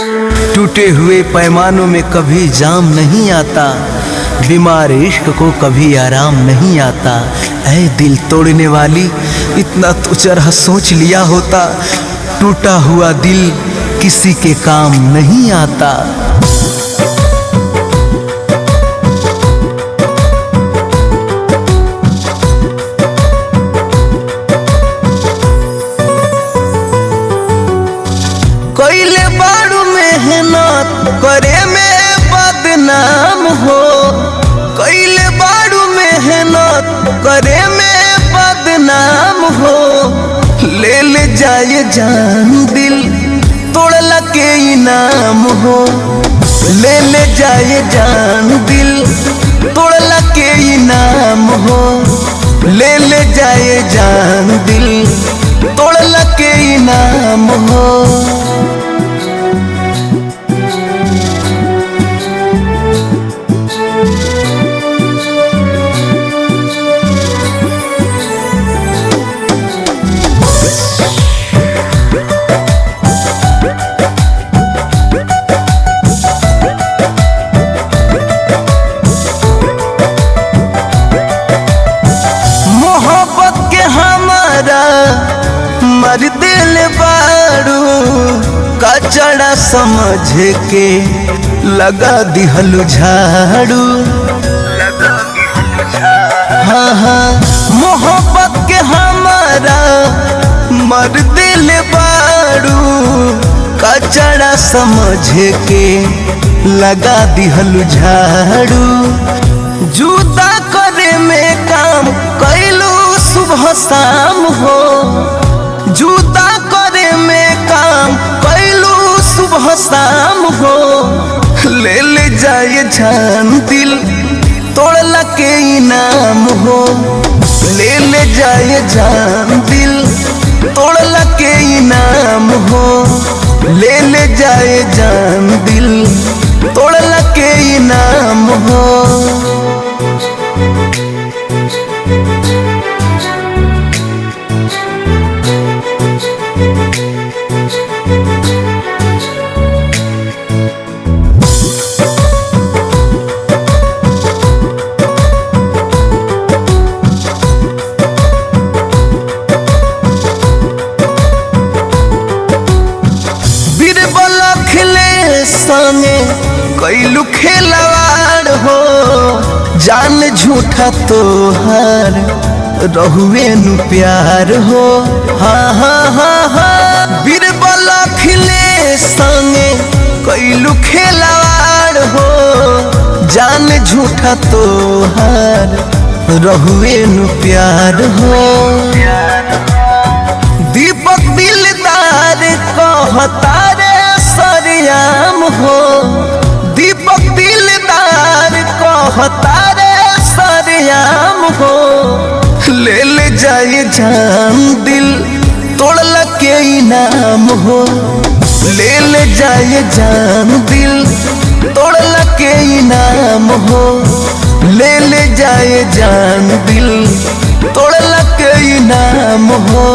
टूटे हुए पैमानों में कभी जाम नहीं आता, बीमार इश्क को कभी आराम नहीं आता। ऐ दिल तोड़ने वाली, इतना तो जरा सोच लिया होता, टूटा हुआ दिल किसी के काम नहीं आता। कोइले बाड़ू मेहनत करे में बदनाम हो, कोइले बाड़ू मेहनत करे में बदनाम हो। ले ले जाए जान दिल तोड़ला के इनाम हो, ले ले जाए जान दिल तोड़ला के इनाम हो, ले ले जाए जान दिल तोड़ला के इनाम हो। मर दिल बाड़ू कचड़ा समझ के लगा दिहलु झाड़ू। हाँ हाँ मोहब्बत के हमारा मर दिल बाड़ू कचड़ा समझ के लगा दिहलु झाड़ू। जुदा करे में काम कैलू सुबह शाम हो, जुदा करे में काम कैलू सुबह शाम हो। ले ले जाए जान दिल तोड़ला के इनाम हो, ले ले जाए जान दिल तोड़ला के इनाम हो, ले ले जाए जान दिल तोड़ला के इनाम हो। संगे कैलू खेलवाड़ हो, जान झूठा तोहार रहुए नु प्यार हो। हाँ हाँ हाँ हाँ बीरबल खिले संगे कैलू खेलवाड़ हो, जान झूठा तोहार रहुए नु प्यार हो। दीपक दिलदार कहता रे सरियाम हो, दीपक दिलदार कहता रे सरियाम हो। ले ले जाए जान दिल तोड़ला के इनाम हो, ले ले जाए जान दिल तोड़ला के इनाम हो, ले ले जाए जान दिल तोड़ला के इनाम हो।